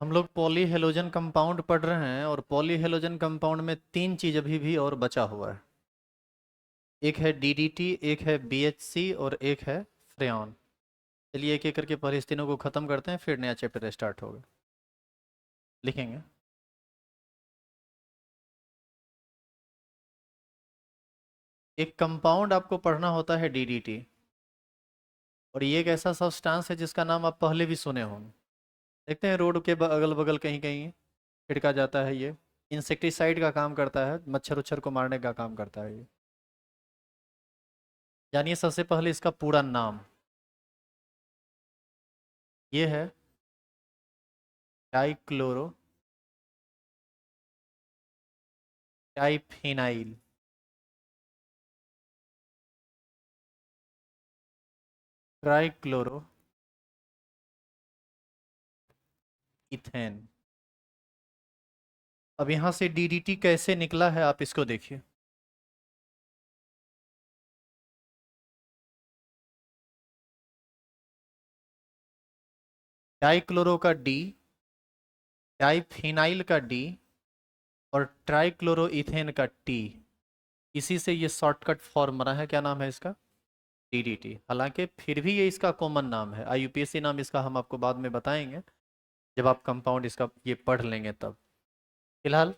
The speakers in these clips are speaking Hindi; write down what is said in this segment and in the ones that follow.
हम लोग पॉली हेलोजन कंपाउंड पढ़ रहे हैं और पॉली हेलोजन कंपाउंड में तीन चीज अभी भी और बचा हुआ है। एक है डीडीटी, एक है बीएचसी और एक है फ्रेऑन। चलिए एक एक करके पहले इस तीनों को खत्म करते हैं, फिर नया चैप्टर स्टार्ट होगा। लिखेंगे। एक कंपाउंड आपको पढ़ना होता है डीडीटी, और ये एक ऐसा सब्सटेंस है जिसका नाम आप पहले भी सुने होंगे। देखते हैं रोड के अगल बगल कहीं कहीं छिड़का जाता है ये। इंसेक्टिसाइड का काम करता है, मच्छर उच्छर को मारने का काम करता है ये। जानिए सबसे पहले इसका पूरा नाम। ये है डाइक्लोरो डाइफिनाइल ट्राइक्लोरो इथेन। अब यहाँ से डीडीटी कैसे निकला है आप इसको देखिए। डाइक्लोरो का डी, डाइफिनाइल का डी और ट्राइक्लोरो इथेन का टी। इसी से ये शॉर्टकट फॉर्म बना है। क्या नाम है इसका? डीडीटी। हालांकि फिर भी ये इसका कॉमन नाम है, आईयूपीएसी नाम इसका हम आपको बाद में बताएंगे जब आप कंपाउंड इसका ये पढ़ लेंगे तब। फिलहाल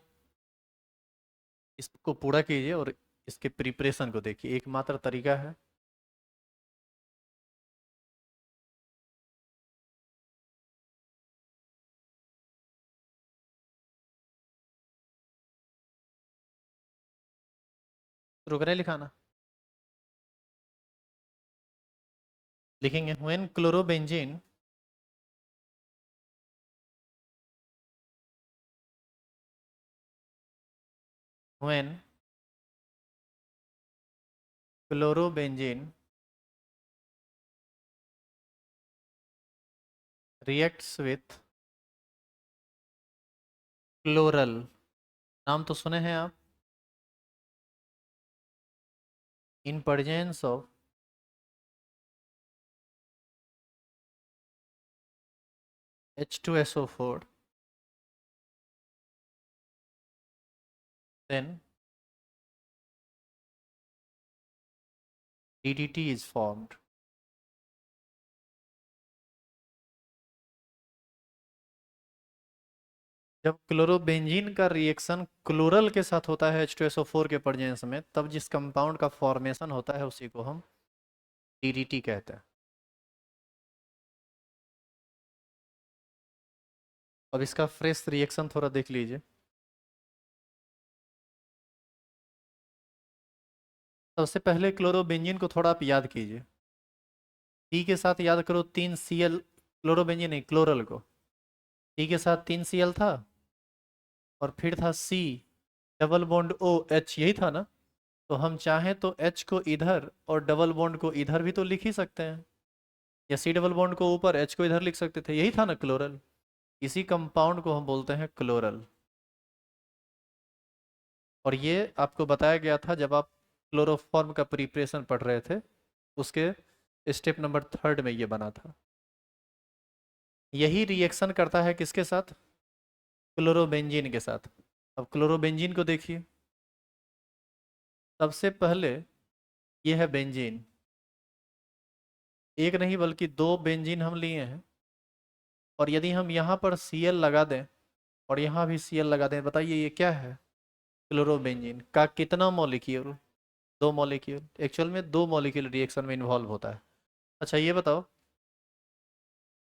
इसको पूरा कीजिए और इसके प्रिपरेशन को देखिए। एकमात्र तरीका है। शुरू करें लिखाना। लिखेंगे when chlorobenzene when chlorobenzene reacts with chloral. नाम तो सुने हैं आप। In presence of H2SO4 then DDT is formed। जब क्लोरोबेंजीन का रिएक्शन क्लोरल के साथ होता है H2SO4 के प्रेजेंस में, तब जिस कंपाउंड का फॉर्मेशन होता है उसी को हम DDT कहते हैं। अब इसका फ्रेश रिएक्शन थोड़ा देख लीजिए। सबसे पहले क्लोरोबेंजीन को थोड़ा आप याद कीजिए। टी के साथ याद करो 3 Cl। क्लोरोबेंजीन नहीं, क्लोरल को। टी के साथ 3 Cl था और फिर था C, double bond O H, यही था ना? तो हम चाहें तो H को इधर और डबल बॉन्ड को इधर भी तो लिख ही सकते हैं, या C डबल बॉन्ड को ऊपर H को इधर लिख सकते थे। यही था ना क्लोरल। इसी कंपाउंड को हम बोलते हैं क्लोरल। और ये आपको बताया गया था जब आप क्लोरोफॉर्म का प्रिपरेशन पढ़ रहे थे, उसके स्टेप नंबर 3 में ये बना था। यही रिएक्शन करता है किसके साथ? क्लोरोबेंजीन के साथ। अब क्लोरोबेंजीन को देखिए। सबसे पहले ये है बेंजीन। एक नहीं बल्कि दो बेंजीन हम लिए हैं, और यदि हम यहाँ पर Cl लगा दें और यहाँ भी Cl लगा दें, बताइए ये क्या है? क्लोरोबेंजीन का कितना मॉलिक्यूल? 2 मॉलिक्यूल। एक्चुअल में 2 मॉलिक्यूल रिएक्शन में इन्वॉल्व होता है। अच्छा ये बताओ,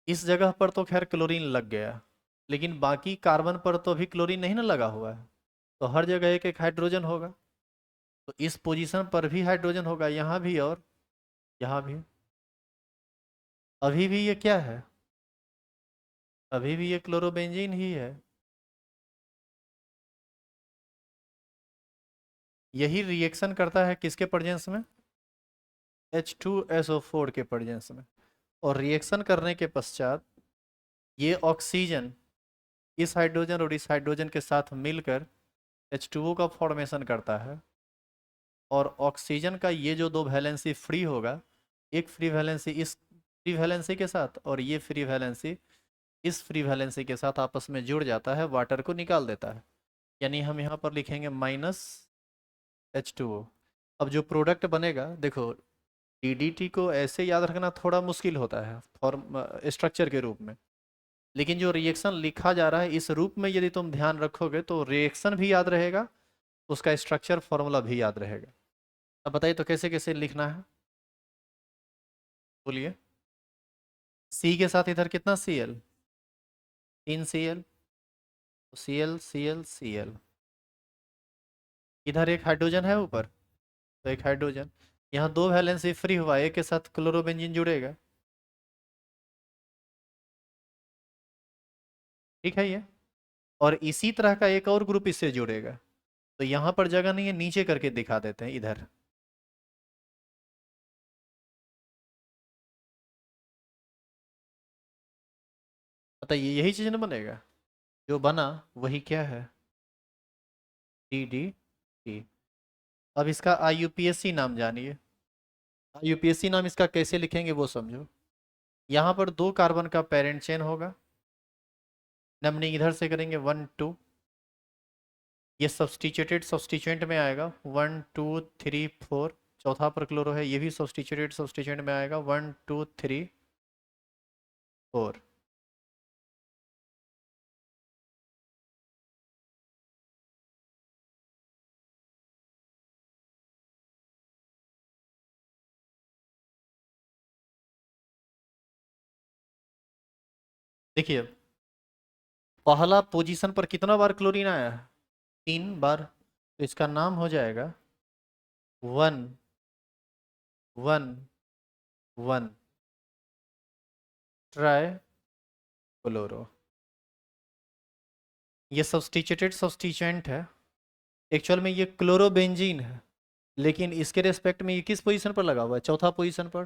इस जगह पर तो खैर क्लोरीन लग गया, लेकिन बाकी कार्बन पर तो अभी क्लोरीन नहीं ना लगा हुआ है। तो हर जगह एक एक हाइड्रोजन होगा। तो इस पोजीशन पर भी हाइड्रोजन होगा, यहाँ भी और यहाँ भी। अभी भी ये क्या है? अभी भी ये क्लोरोबेंजीन ही है। यही रिएक्शन करता है किसके प्रेजेंस में? H2SO4 के प्रेजेंस में। और रिएक्शन करने के पश्चात ये ऑक्सीजन इस हाइड्रोजन और इस हाइड्रोजन के साथ मिलकर H2O का फॉर्मेशन करता है। और ऑक्सीजन का ये जो दो वैलेंसी फ्री होगा, एक फ्री वैलेंसी इस फ्री वैलेंसी के साथ और ये फ्री वैलेंसी इस फ्री वैलेंसी के साथ आपस में जुड़ जाता है, वाटर को निकाल देता है। यानी हम यहाँ पर लिखेंगे -H2O। अब जो प्रोडक्ट बनेगा, देखो डीडीटी को ऐसे याद रखना थोड़ा मुश्किल होता है फॉर्म स्ट्रक्चर के रूप में, लेकिन जो रिएक्शन लिखा जा रहा है इस रूप में यदि तुम ध्यान रखोगे तो रिएक्शन भी याद रहेगा, उसका स्ट्रक्चर फॉर्मूला भी याद रहेगा। अब बताइए तो कैसे कैसे लिखना है, बोलिए। सी के साथ इधर कितना Cl, 3 Cl, Cl, इधर एक हाइड्रोजन है ऊपर, तो एक हाइड्रोजन, यहाँ दो वैलेंसी फ्री हुआ, एक के साथ क्लोरोबेंजीन जुड़ेगा। ठीक है ये। और इसी तरह का एक और ग्रुप इससे जुड़ेगा, तो यहाँ पर जगह नहीं है, नीचे करके दिखा देते हैं इधर। बताइए यही चीज ना बनेगा, जो बना वही क्या है, डी डी टी। अब इसका IUPAC नाम जानिए। IUPAC नाम इसका कैसे लिखेंगे वो समझो। यहाँ पर दो कार्बन का पेरेंट चेन होगा, नमनी इधर से करेंगे 1 2, ये सब्सटीट्यूटेड सब्सटीट्यूएंट में आएगा 1 2 3 4, चौथा पर क्लोरो है, ये भी सब्सटीट्यूटेड सब्सटीट्यूएंट में आएगा 1 2 3 4। देखिए पहला पोजीशन पर कितना बार क्लोरीन आया है, 3 बार, तो इसका नाम हो जाएगा 1 1 1 ट्राई क्लोरो। ये सब्सटीट्यूटेड सब्सटीट्यूएंट है, एक्चुअल में ये क्लोरोबेंजीन है, लेकिन इसके रेस्पेक्ट में ये किस पोजीशन पर लगा हुआ है, चौथा पोजीशन पर,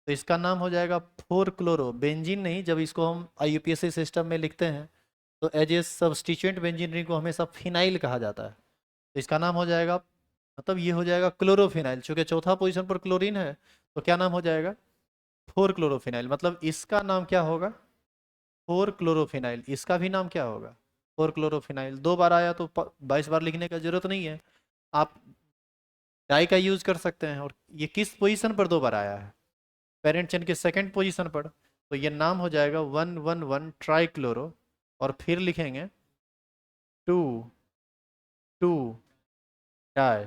तो इसका नाम हो जाएगा 4 क्लोरो बेंजीन। नहीं, जब इसको हम IUPAC सिस्टम में लिखते हैं तो एज ए सब्सटीट्यूएंट बेंजीन को हमेशा फिनाइल कहा जाता है, तो इसका नाम हो जाएगा, मतलब ये हो जाएगा क्लोरोफिनाइल, चूंकि चौथा पोजीशन पर क्लोरीन है तो क्या नाम हो जाएगा, 4 क्लोरोफिनाइल। मतलब इसका नाम क्या होगा, 4 क्लोरोफिनाइल। इसका भी नाम क्या होगा, 4 क्लोरोफिनाइल। 2 बार आया तो 22 बार लिखने का जरूरत नहीं है, आप डाई का यूज कर सकते हैं। और ये किस पोजीशन पर 2 बार आया है, पेरेंट चेन के सेकंड पोजीशन पर, तो ये नाम हो जाएगा 1 1 1 ट्राई क्लोरो। और फिर लिखेंगे 2 2 डाई,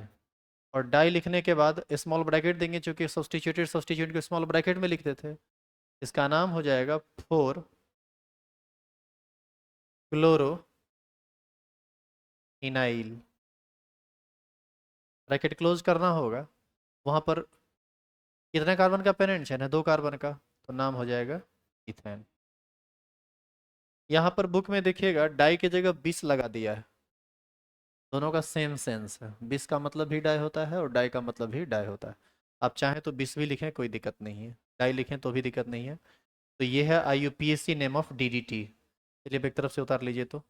और डाई लिखने के बाद स्मॉल ब्रैकेट देंगे, चूंकि सब्सटीट्यूटेड सब्सटीट्यूट को स्मॉल ब्रैकेट में लिखते थे। इसका नाम हो जाएगा 4 क्लोरोइनाइल। ब्रैकेट क्लोज करना होगा, वहां पर कितने कार्बन का पेरेंट चेन है, 2 कार्बन का, तो नाम हो जाएगा इथेन। यहाँ पर बुक में देखिएगा डाई की जगह 20 लगा दिया है, दोनों का सेम सेंस है, 20 का मतलब भी डाई होता है और डाई का मतलब भी डाई होता है। आप चाहें तो 20 भी लिखें, कोई दिक्कत नहीं है, डाई लिखें तो भी दिक्कत नहीं है। तो ये है IUPAC नेम ऑफ DDT। चलिए अब एक तरफ से उतार लीजिए तो।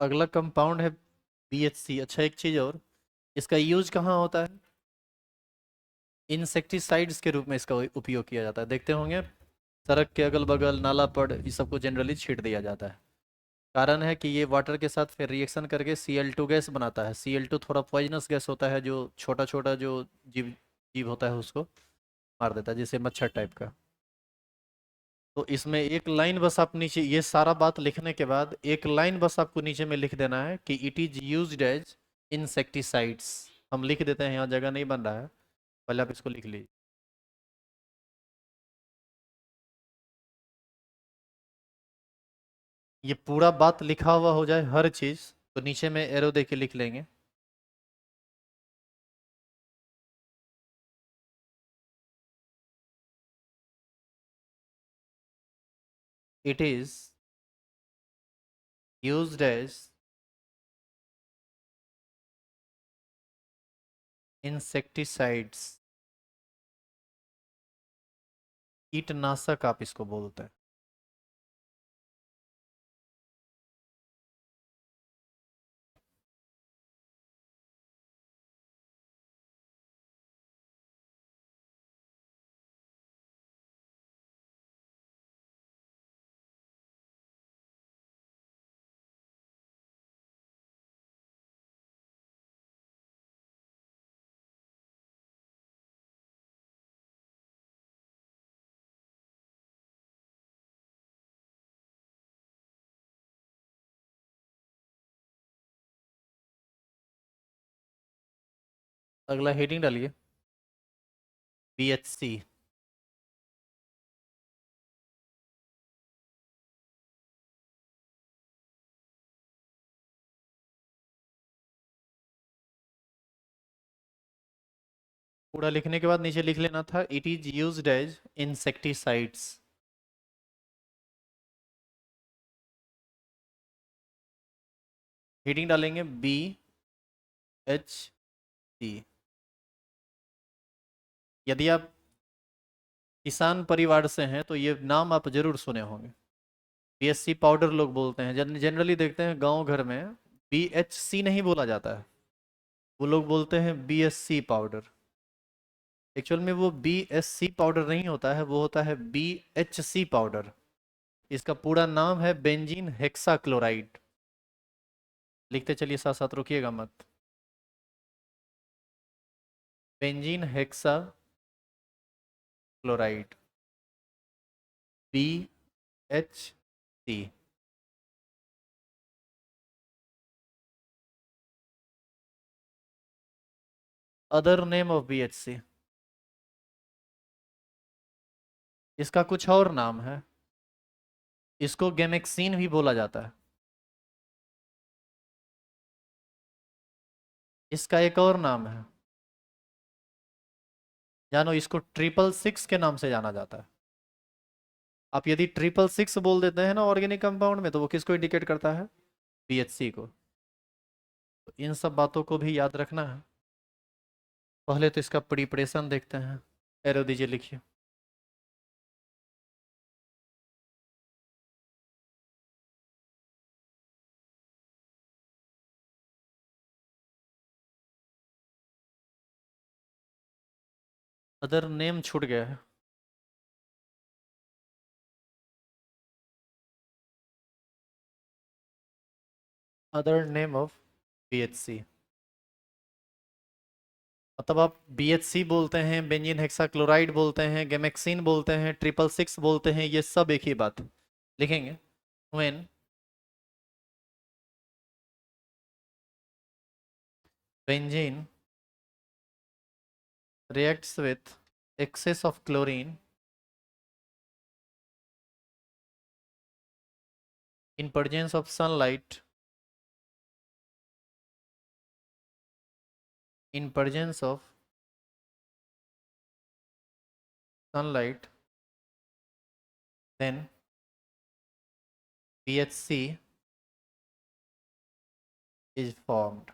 अगला कंपाउंड है BHC। अच्छा एक चीज़ और, इसका यूज कहाँ होता है, इंसेक्टिसाइड्स के रूप में इसका उपयोग किया जाता है। देखते होंगे सड़क के अगल बगल नाला पड़ इस सबको जनरली छीट दिया जाता है। कारण है कि ये वाटर के साथ फिर रिएक्शन करके Cl2 गैस बनाता है। Cl2 थोड़ा पॉइजनस गैस होता है, जो छोटा छोटा जो जीव जीव होता है उसको मार देता है, जैसे मच्छर टाइप का। तो इसमें एक लाइन बस आप नीचे, ये सारा बात लिखने के बाद एक लाइन बस आपको नीचे में लिख देना है कि it is used as insecticides. हम लिख देते हैं, यहाँ जगह नहीं बन रहा है, पहले आप इसको लिख लीजिए। ये पूरा बात लिखा हुआ हो जाए हर चीज, तो नीचे में एरो दे के लिख लेंगे। It is used as insecticides. कीटनाशक आप इसको बोलते हैं। अगला हेडिंग डालिए, BHC। पूरा लिखने के बाद नीचे लिख लेना था it is used as insecticides. Heading डालेंगे BHC। यदि आप किसान परिवार से हैं तो ये नाम आप जरूर सुने होंगे। BHC पाउडर लोग बोलते हैं, जनरली देखते हैं गांव घर में BHC नहीं बोला जाता है, वो लोग बोलते हैं BSC पाउडर। एक्चुअल में वो BSC पाउडर नहीं होता है, वो होता है BHC पाउडर। इसका पूरा नाम है बेंजीन हेक्साक्लोराइड। लिखते चलिए, साथ साथ रुकिएगा मत। Benzene hexa chloride, BHC। Other name of BHC, इसका कुछ और नाम है। इसको गेमेक्सिन भी बोला जाता है। इसका एक और नाम है, जानो, इसको 666 के नाम से जाना जाता है। आप यदि 666 बोल देते हैं ना ऑर्गेनिक कंपाउंड में, तो वो किसको इंडिकेट करता है? BHC को। तो इन सब बातों को भी याद रखना है। पहले तो इसका प्रिपरेशन देखते हैं। एरो दीजिए, लिखिए। अदर नेम छूट गया है। अदर नेम ऑफ BHC, मतलब आप BHC बोलते हैं, बेंजीन हेक्साक्लोराइड बोलते हैं, गेमेक्सिन बोलते हैं, 666 बोलते हैं, ये सब एक ही बात लिखेंगे। When benzene reacts with excess of chlorine in presence of sunlight, in presence of sunlight, then BHC is formed.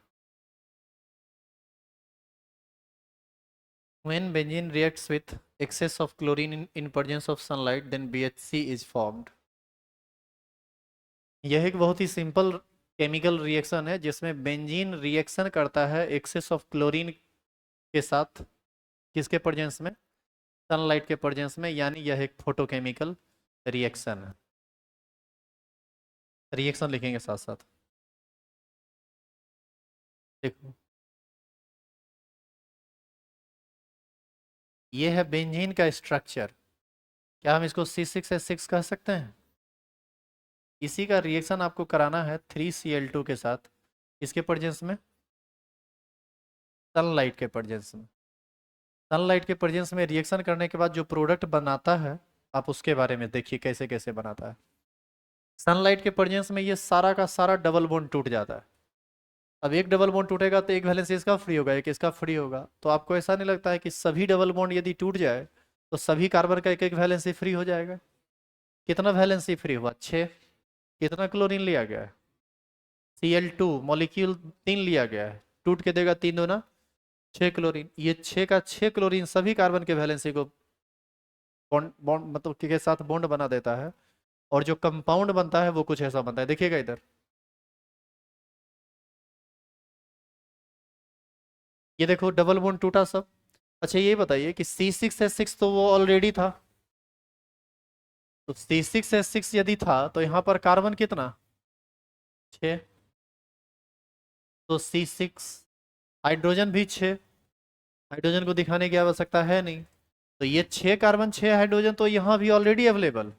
When benzene reacts with excess of chlorine in presence of sunlight, then BHC is formed. यह एक बहुत ही सिंपल केमिकल रिएक्शन है जिसमें बेंजीन रिएक्शन करता है एक्सेस ऑफ क्लोरीन के साथ किसके प्रेजेंस में? सनलाइट के प्रेजेंस में, यानी यह एक फोटोकेमिकल रिएक्शन है। रिएक्शन लिखेंगे साथ साथ। देखो, ये है बेंजीन का स्ट्रक्चर। क्या हम इसको C6H6 कह सकते हैं? इसी का रिएक्शन आपको कराना है 3Cl2 के साथ। किसके प्रेजेंस में? सनलाइट के प्रेजेंस में। सनलाइट के प्रेजेंस में रिएक्शन करने के बाद जो प्रोडक्ट बनाता है, आप उसके बारे में देखिए कैसे कैसे बनाता है। सनलाइट के प्रेजेंस में ये सारा का सारा डबल बॉन्ड टूट जाता है। अब एक डबल बॉन्ड टूटेगा तो एक वैलेंसी इसका फ्री होगा, एक इसका फ्री होगा। तो आपको ऐसा नहीं लगता है कि सभी डबल बॉन्ड यदि टूट जाए तो सभी कार्बन का एक एक वैलेंसी फ्री हो जाएगा? कितना वैलेंसी फ्री हुआ? 6। कितना क्लोरीन लिया गया है? Cl2 मॉलिक्यूल 3 लिया गया है, टूट के देगा 3 दूना 6 क्लोरीन। ये 6 का 6 क्लोरीन सभी कार्बन के वैलेंसी को बॉन्ड बॉन्ड मतलब के साथ बॉन्ड बना देता है। और जो कंपाउंड बनता है वो कुछ ऐसा बनता है, देखिएगा इधर। ये देखो डबल बॉन्ड टूटा सब। अच्छा ये बताइए कि C6H6 तो वो ऑलरेडी था। तो C6H6 यदि था तो यहाँ पर कार्बन कितना? 6। तो C6, हाइड्रोजन भी 6। हाइड्रोजन को दिखाने की आवश्यकता है नहीं। तो ये 6 कार्बन 6 हाइड्रोजन तो यहाँ भी ऑलरेडी अवेलेबल।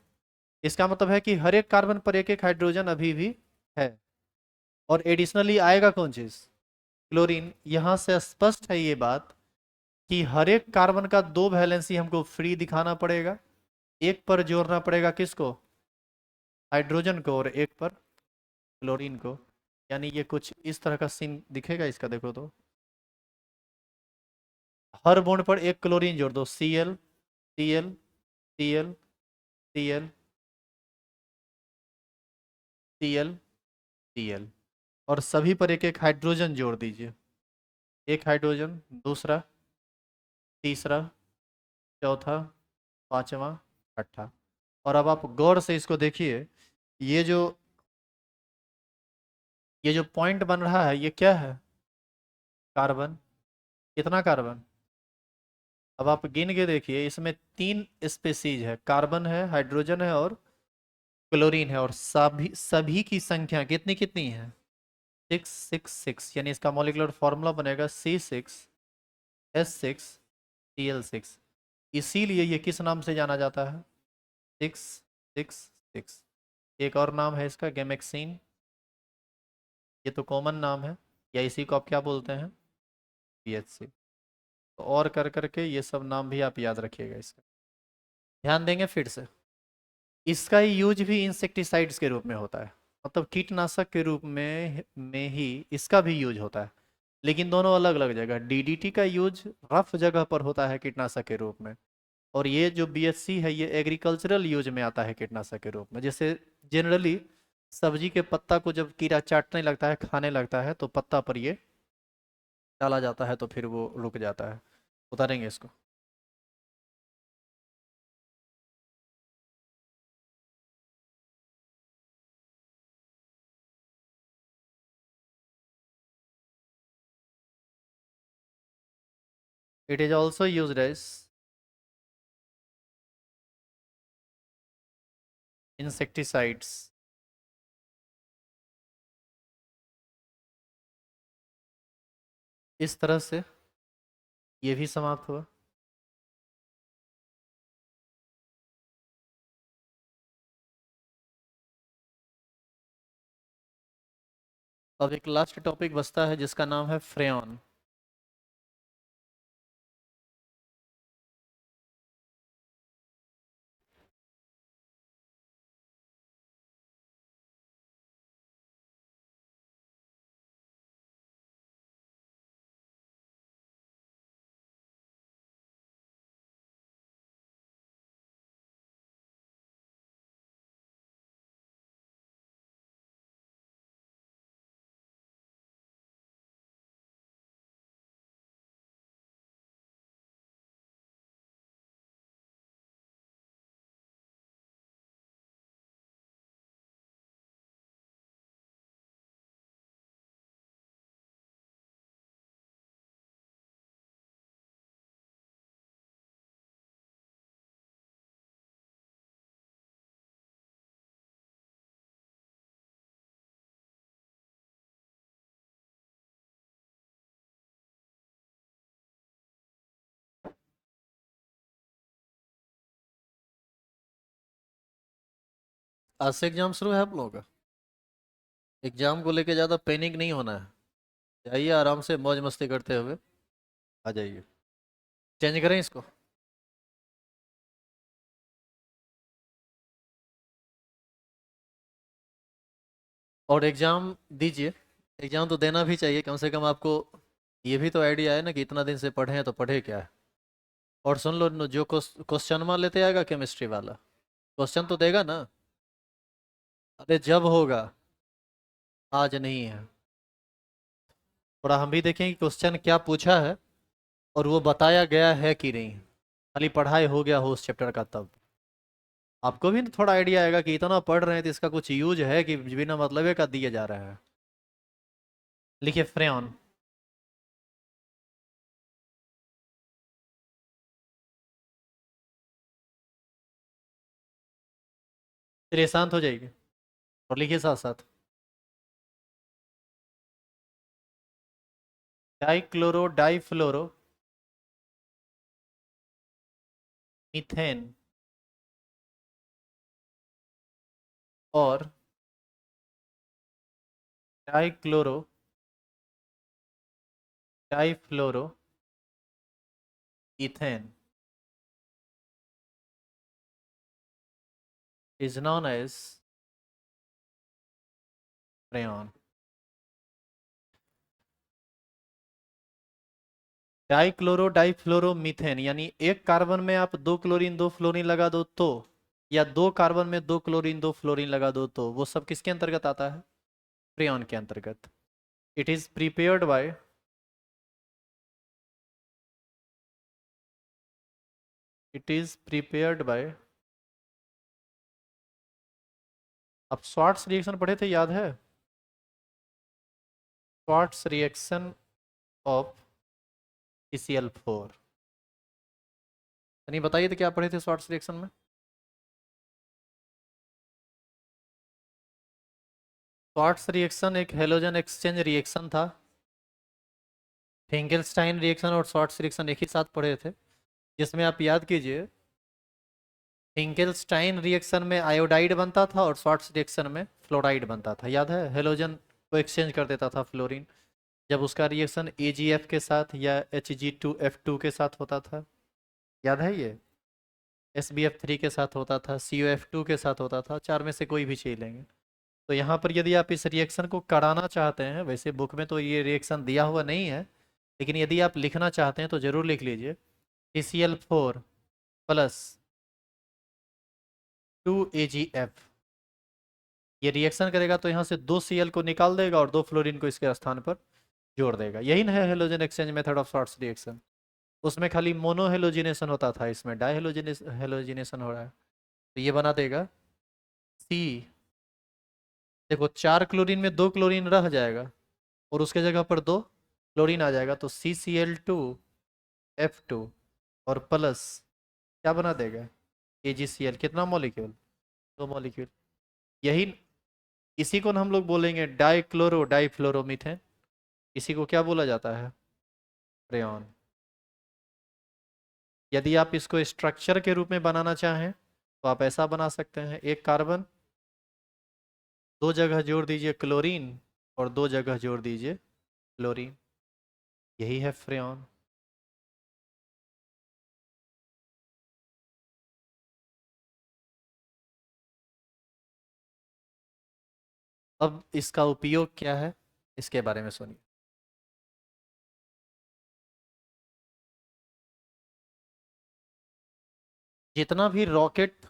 इसका मतलब है कि हर एक कार्बन पर एक एक हाइड्रोजन अभी भी है। और एडिशनली आएगा कौन चीज? क्लोरीन। यहाँ से स्पष्ट है ये बात कि हर एक कार्बन का 2 वैलेंसी हमको फ्री दिखाना पड़ेगा। एक पर जोड़ना पड़ेगा किसको? हाइड्रोजन को, और एक पर क्लोरीन को। यानी ये कुछ इस तरह का सीन दिखेगा इसका, देखो तो। हर बॉन्ड पर एक क्लोरीन जोड़ दो, Cl, Cl, Cl, Cl, Cl, Cl। और सभी पर एक एक हाइड्रोजन जोड़ दीजिए। एक हाइड्रोजन, दूसरा, तीसरा, चौथा, पांचवा, छठा। और अब आप गौर से इसको देखिए। ये जो ये जो पॉइंट बन रहा है ये क्या है? कार्बन। कितना कार्बन? अब आप गिन के देखिए, इसमें 3 स्पेसीज है, कार्बन है, हाइड्रोजन है और क्लोरीन है। और सभी सभी की संख्या कितनी कितनी है? 666। यानी इसका मॉलिक्यूलर फॉर्मूला बनेगा C6H6Cl6। इसीलिए ये किस नाम से जाना जाता है? 666। एक और नाम है इसका, गैमेक्सिन। ये तो कॉमन नाम है। या इसी को आप क्या बोलते हैं? PHC। तो और कर करके ये सब नाम भी आप याद रखिएगा इसका। ध्यान देंगे फिर से। इसका यूज भी इंसेक्टिसाइड्स के रूप में होता है। मतलब कीटनाशक के रूप में ही इसका भी यूज होता है। लेकिन दोनों अलग अलग जगह। DDT का यूज रफ जगह पर होता है कीटनाशक के रूप में। और ये जो BHC है ये एग्रीकल्चरल यूज में आता है कीटनाशक के रूप में। जैसे जनरली सब्जी के पत्ता को जब कीड़ा चाटने लगता है, खाने लगता है, तो पत्ता पर ये डाला जाता है तो फिर वो रुक जाता है। उतारेंगे इसको। It is also use as insecticides. इस तरह से ये भी समाप्त हुआ। अब एक लास्ट टॉपिक बचता है जिसका नाम है फ्रेयन। आज से एग्जाम शुरू है आप लोगों का। एग्जाम को लेके ज़्यादा पैनिक नहीं होना है। जाइए आराम से मौज मस्ती करते हुए आ जाइए। चेंज करें इसको। और एग्जाम दीजिए। एग्जाम तो देना भी चाहिए, कम से कम आपको ये भी तो आइडिया है ना कि इतना दिन से पढ़े हैं तो पढ़े क्या है। और सुन लो जो क्वेश्चन मान लेते आएगा केमिस्ट्री वाला, क्वेश्चन तो देगा ना। अरे जब होगा, आज नहीं है। थोड़ा हम भी देखें कि क्वेश्चन क्या पूछा है और वो बताया गया है कि नहीं। खाली पढ़ाई हो गया हो उस चैप्टर का तब आपको भी थोड़ा आइडिया आएगा कि इतना पढ़ रहे हैं तो इसका कुछ यूज है कि बिना मतलब का दिया जा रहा है। लिखिए फ्रेयन। फिर ये शांत हो जाएगी। और लिखिए साथ साथ। डाइक्लोरो डाइफ्लोरो मीथेन और dichloro difluoro ethane is known as freon. Dichloro difluoro methane यानी एक कार्बन में आप दो क्लोरीन दो फ्लोरीन लगा दो तो, या दो कार्बन में दो क्लोरीन दो फ्लोरीन लगा दो तो वो सब किसके अंतर्गत आता है? फ्रेयन के अंतर्गत। It is prepared by it is prepared by आप स्वार्ट्स रिएक्शन पढ़े थे, याद है? Swarts reaction of CCl4। नहीं बताइए तो क्या पढ़े थे स्वार्ट्स रिएक्शन में? स्वार्ट्स रिएक्शन एक हेलोजन एक्सचेंज रिएक्शन था। फिंकेल्स्टाइन रिएक्शन और स्वार्ट्स रिएक्शन एक ही साथ पढ़े थे, जिसमें आप याद कीजिए फिंकेल्स्टाइन रिएक्शन में आयोडाइड बनता था और स्वार्ट्स रिएक्शन में फ्लोराइड बनता था। याद है? हेलोजन को एक्सचेंज कर देता था फ्लोरीन, जब उसका रिएक्शन AgF के साथ या Hg2F2 के साथ होता था। याद है ये? SbF3 के साथ होता था, COF2 के साथ होता था, चार में से कोई भी चीज लेंगे। तो यहाँ पर यदि आप इस रिएक्शन को कराना चाहते हैं, वैसे बुक में तो ये रिएक्शन दिया हुआ नहीं है, लेकिन यदि आप लिखना चाहते हैं तो जरूर लिख लीजिए CCl4 प्लस 2AgF। ये रिएक्शन करेगा तो यहाँ से दो Cl को निकाल देगा और दो फ्लोरीन को इसके स्थान पर जोड़ देगा। यही ना है halogen exchange method of shorts reaction. उसमें खाली मोनो हेलोजिनेशन होता था, इसमें डाई हेलोजिनेशन हो रहा है। तो ये बना देगा C। देखो चार क्लोरीन में दो क्लोरीन रह जाएगा और उसके जगह पर दो क्लोरीन आ जाएगा, तो CCl2F2 और प्लस क्या बना देगा? AgCl। कितना मॉलिक्यूल? दो मॉलिक्यूल। यही इसी को हम लोग बोलेंगे डाइक्लोरो डाइफ्लोरोमीथेन। इसी को क्या बोला जाता है? फ्रेयन। यदि आप इसको स्ट्रक्चर के रूप में बनाना चाहें तो आप ऐसा बना सकते हैं, एक कार्बन, दो जगह जोड़ दीजिए क्लोरीन और दो जगह जोड़ दीजिए क्लोरीन। यही है फ्रेयन। अब इसका उपयोग क्या है, इसके बारे में सुनिए। जितना भी रॉकेट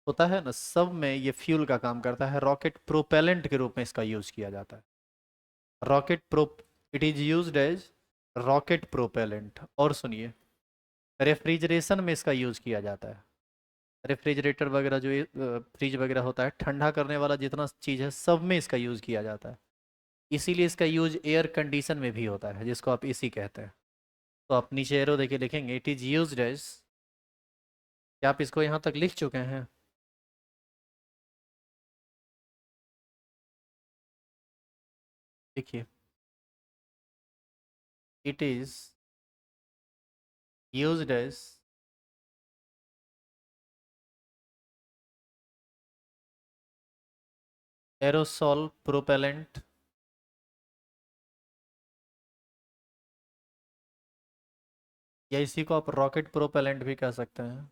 होता है ना, सब में ये फ्यूल का काम करता है। रॉकेट प्रोपेलेंट के रूप में इसका यूज किया जाता है। Rocket pro it is used as rocket propellant. और सुनिए, रेफ्रिजरेशन में इसका यूज किया जाता है। रेफ्रिजरेटर वगैरह जो फ्रिज वगैरह होता है, ठंडा करने वाला जितना चीज़ है सब में इसका यूज किया जाता है। इसीलिए इसका यूज एयर कंडीशन में भी होता है, जिसको आप एसी कहते हैं। तो आप नीचे एरो देखिए, लिखेंगे इट इज यूज्ड एज। क्या आप इसको यहाँ तक लिख चुके हैं? देखिए, it is used as aerosol propellant, या इसी को आप रॉकेट प्रोपेलेंट भी कह सकते हैं।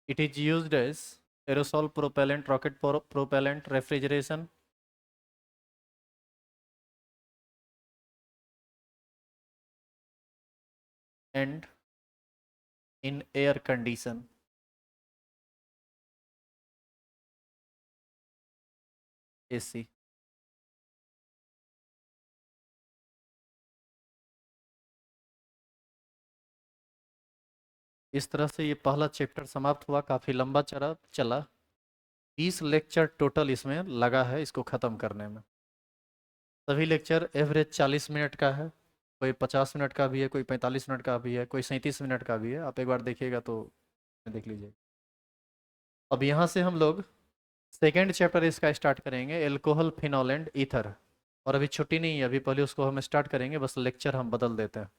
It is used as aerosol propellant, rocket propellant, refrigeration, and in air condition, AC। इस तरह से ये पहला चैप्टर समाप्त हुआ। काफ़ी लंबा चला 20 लेक्चर टोटल इसमें लगा है इसको ख़त्म करने में। सभी लेक्चर एवरेज 40 मिनट का है, कोई 50 मिनट का भी है, कोई 45 मिनट का भी है, कोई 37 मिनट का भी है। आप एक बार देखिएगा तो देख लीजिए। अब यहाँ से हम लोग सेकेंड चैप्टर इसका स्टार्ट करेंगे, एल्कोहल फिनॉल एंड ईथर। और अभी छुट्टी नहीं है, अभी पहले उसको हम स्टार्ट करेंगे, बस लेक्चर हम बदल देते हैं।